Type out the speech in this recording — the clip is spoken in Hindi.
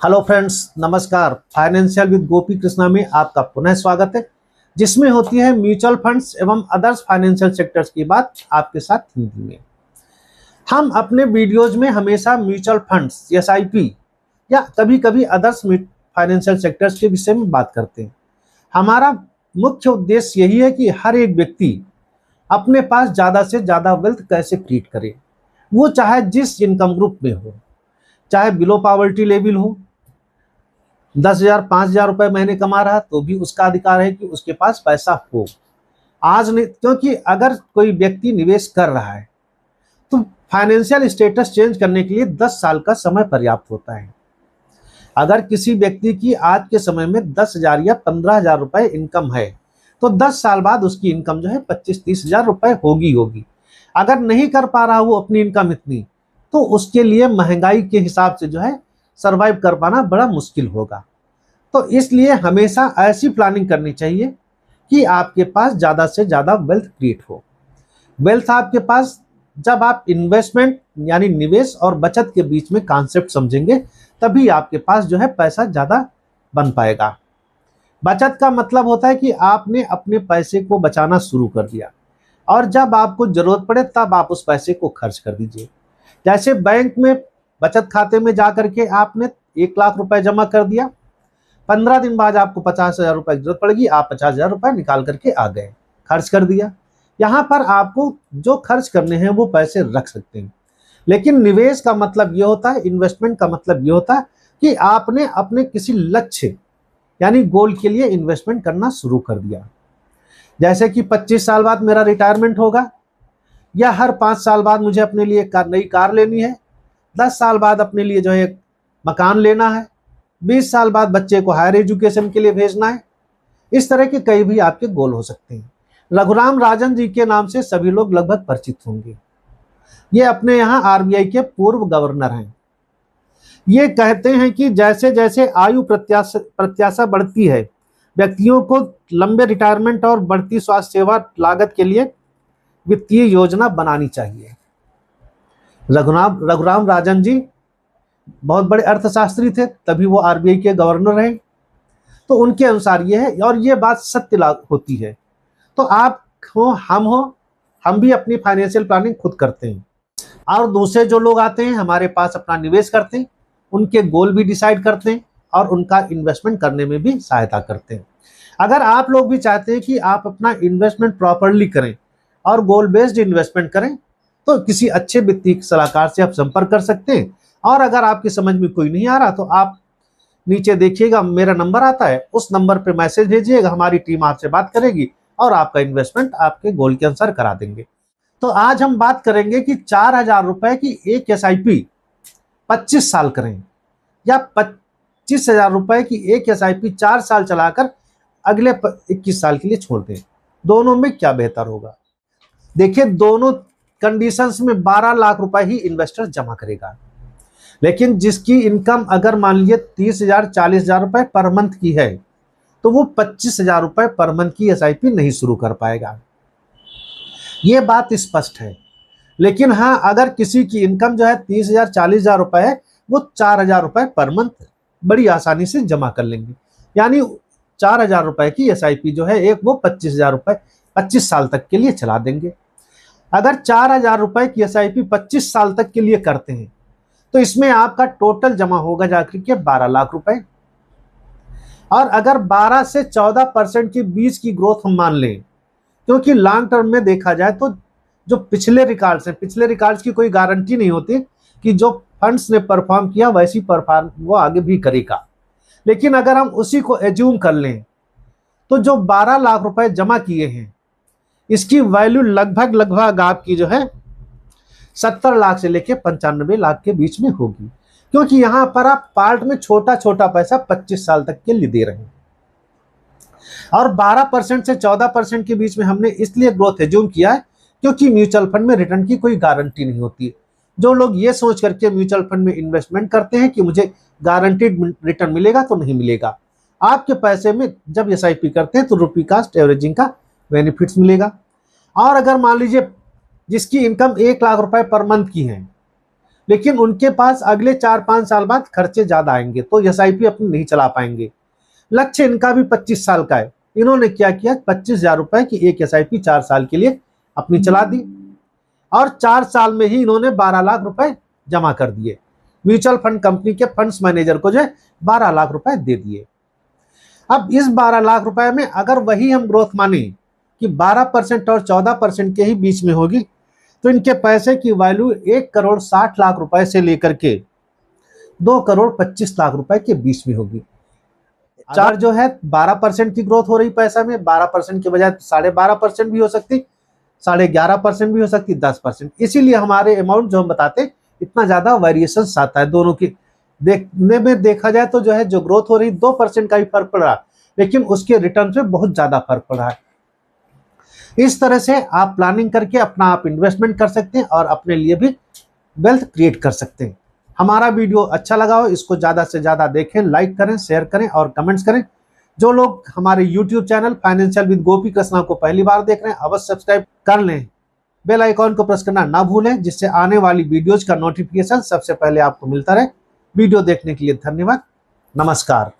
हेलो फ्रेंड्स, नमस्कार। फाइनेंशियल विद गोपी कृष्णा में आपका पुनः स्वागत है, जिसमें होती है म्यूचुअल फंड्स एवं अदर्स फाइनेंशियल सेक्टर्स की बात आपके साथ हिंदी में। हम अपने वीडियोज में हमेशा म्यूचुअल फंड्स, एसआईपी या कभी कभी अदर्स फाइनेंशियल सेक्टर्स के विषय में बात करते हैं। हमारा मुख्य उद्देश्य यही है कि हर एक व्यक्ति अपने पास ज़्यादा से ज़्यादा वेल्थ कैसे क्रिएट करे, वो चाहे जिस इनकम ग्रुप में हो, चाहे बिलो पॉवर्टी लेवल हो, 10,000 5,000 रुपए महीने कमा रहा तो भी उसका अधिकार है कि उसके पास पैसा हो। आज नहीं, क्योंकि अगर कोई व्यक्ति निवेश कर रहा है तो फाइनेंशियल स्टेटस चेंज करने के लिए 10 साल का समय पर्याप्त होता है। अगर किसी व्यक्ति की आज के समय में 10,000 या 15,000 रुपए इनकम है तो 10 साल बाद उसकी इनकम जो है 25-30,000 रुपए होगी। अगर नहीं कर पा रहा वो अपनी इनकम इतनी, तो उसके लिए महंगाई के हिसाब से जो है सरवाइव कर पाना बड़ा मुश्किल होगा। तो इसलिए हमेशा ऐसी प्लानिंग करनी चाहिए कि आपके पास ज़्यादा से ज़्यादा वेल्थ क्रिएट हो। वेल्थ आपके पास, जब आप इन्वेस्टमेंट यानी निवेश और बचत के बीच में कॉन्सेप्ट समझेंगे तभी आपके पास जो है पैसा ज़्यादा बन पाएगा। बचत का मतलब होता है कि आपने अपने पैसे को बचाना शुरू कर दिया और जब आपको ज़रूरत पड़े तब आप उस पैसे को खर्च कर दीजिए। जैसे बैंक में बचत खाते में जा करके आपने 1 लाख रुपए जमा कर दिया, 15 दिन बाद आपको 50,000 रुपए की जरूरत पड़ेगी, आप 50,000 रुपए निकाल करके आ गए, खर्च कर दिया। यहाँ पर आपको जो खर्च करने हैं वो पैसे रख सकते हैं। लेकिन निवेश का मतलब ये होता है, इन्वेस्टमेंट का मतलब ये होता है कि आपने अपने किसी लक्ष्य यानी गोल के लिए इन्वेस्टमेंट करना शुरू कर दिया। जैसे कि 25 साल बाद मेरा रिटायरमेंट होगा, या हर 5 साल बाद मुझे अपने लिए नई कार लेनी है, 10 साल बाद अपने लिए जो है एक मकान लेना है, 20 साल बाद बच्चे को हायर एजुकेशन के लिए भेजना है। इस तरह के कई भी आपके गोल हो सकते हैं। रघुराम राजन जी के नाम से सभी लोग लगभग परिचित होंगे। ये अपने यहाँ आरबीआई के पूर्व गवर्नर हैं। ये कहते हैं कि जैसे जैसे आयु प्रत्याशा बढ़ती है, व्यक्तियों को लंबे रिटायरमेंट और बढ़ती स्वास्थ्य सेवा लागत के लिए वित्तीय योजना बनानी चाहिए। रघुराम राजन जी बहुत बड़े अर्थशास्त्री थे, तभी वो आरबीआई के गवर्नर हैं। तो उनके अनुसार ये है और ये बात सत्य होती है। तो आप हो, हम भी अपनी फाइनेंशियल प्लानिंग खुद करते हैं और दूसरे जो लोग आते हैं हमारे पास अपना निवेश करते हैं, उनके गोल भी डिसाइड करते हैं और उनका इन्वेस्टमेंट करने में भी सहायता करते हैं। अगर आप लोग भी चाहते हैं कि आप अपना इन्वेस्टमेंट प्रॉपरली करें और गोल बेस्ड इन्वेस्टमेंट करें तो किसी अच्छे वित्तीय सलाहकार से आप संपर्क कर सकते हैं। और अगर आपकी समझ में कोई नहीं आ रहा तो आप नीचे देखिएगा, मेरा नंबर आता है, उस नंबर पे मैसेज भेजिएगा, हमारी टीम आपसे बात करेगी और आपका इन्वेस्टमेंट आपके गोल के अनुसार करा देंगे। तो आज हम बात करेंगे कि 4,000 रुपए की एक एसआईपी 25 साल करें या 25,000 रुपए की एक एसआईपी 4 साल चलाकर अगले 21 साल के लिए छोड़ दें। दोनों में क्या बेहतर होगा? देखिए, दोनों कंडीशंस में 12 लाख रुपए ही इन्वेस्टर जमा करेगा। लेकिन जिसकी इनकम अगर मान लीजिए 30,000 40,000 रुपए पर मंथ की है तो वो 25,000 रुपए पर मंथ की एसआईपी नहीं शुरू कर पाएगा, ये बात स्पष्ट है। लेकिन हाँ, अगर किसी की इनकम जो है 30,000 40,000 रुपए है, वो 4,000 रुपए पर मंथ बड़ी आसानी से जमा कर लेंगे। यानी 4,000 रुपए की एसआईपी जो है एक, वो 25,000 रुपए 25 साल तक के लिए चला देंगे। अगर 4,000 रुपए की एसआईपी 25 साल तक के लिए करते हैं तो इसमें आपका टोटल जमा होगा जाकर के 12 लाख रुपए। और अगर 12 से 14% के बीच की ग्रोथ हम मान लें, क्योंकि लॉन्ग टर्म में देखा जाए तो जो पिछले रिकॉर्ड्स हैं, पिछले रिकॉर्ड्स की कोई गारंटी नहीं होती कि जो फंड्स ने परफॉर्म किया वैसी परफॉर्म वो आगे भी करेगा। लेकिन अगर हम उसी को एज्यूम कर लें तो जो 12 लाख रुपए जमा किए हैं इसकी वैल्यू लगभग आपकी जो है 70 लाख से लेके 95 लाख के बीच में होगी, क्योंकि यहां पर आप पार्ट में छोटा छोटा पैसा 25 साल तक के लिए दे रहे हैं। और 12% से 14% के बीच में हमने इसलिए ग्रोथ एज्यूम किया है क्योंकि म्यूचुअल फंड में रिटर्न की कोई गारंटी नहीं होती है। जो लोग ये सोच करके म्यूचुअल फंड में इन्वेस्टमेंट करते हैं कि मुझे गारंटीड रिटर्न मिलेगा, तो नहीं मिलेगा। आपके पैसे में जब एसआईपी करते हैं तो रुपी कास्ट एवरेजिंग का बेनिफिट्स मिलेगा। और अगर मान लीजिए जिसकी इनकम 1 लाख रुपए पर मंथ की है लेकिन उनके पास अगले 4-5 साल बाद खर्चे ज्यादा आएंगे, तो SIP अपनी नहीं चला पाएंगे। लक्ष्य इनका भी 25 साल का है। इन्होंने क्या किया, 25,000 रुपए की एक SIP 4 साल के लिए अपनी चला दी और 4 साल में ही इन्होंने 12 लाख रुपए जमा कर दिए। म्यूचुअल फंड कंपनी के फंड्स मैनेजर को जो है 12 लाख रुपए दे दिए। अब इस 12 लाख रुपए में अगर वही हम ग्रोथ माने कि 12% और 14% के ही बीच में होगी, तो इनके पैसे की वैल्यू 1,60,00,000 रुपए से लेकर के 2,25,00,000 रुपए के बीच में होगी। चार जो है 12% की ग्रोथ हो रही पैसा में, 12% के बजाय 12.5% भी हो सकती, 11.5% भी हो सकती, 10%। इसीलिए हमारे अमाउंट जो हम बताते इतना ज्यादा वेरिएशन आता है दोनों की। देखने में देखा जाए तो जो है जो ग्रोथ हो रही 2% का ही फर्क पड़ रहा, लेकिन उसके रिटर्न में बहुत ज्यादा फर्क पड़ रहा है। इस तरह से आप प्लानिंग करके अपना आप इन्वेस्टमेंट कर सकते हैं और अपने लिए भी वेल्थ क्रिएट कर सकते हैं। हमारा वीडियो अच्छा लगा हो, इसको ज्यादा से ज्यादा देखें, लाइक करें, शेयर करें और कमेंट्स करें। जो लोग हमारे YouTube चैनल फाइनेंशियल विद गोपी कृष्णा को पहली बार देख रहे हैं, अवश्य सब्सक्राइब कर लें। बेल आइकॉन को प्रेस करना ना भूलें, जिससे आने वाली वीडियोज का नोटिफिकेशन सबसे पहले आपको मिलता रहे। वीडियो देखने के लिए धन्यवाद। नमस्कार।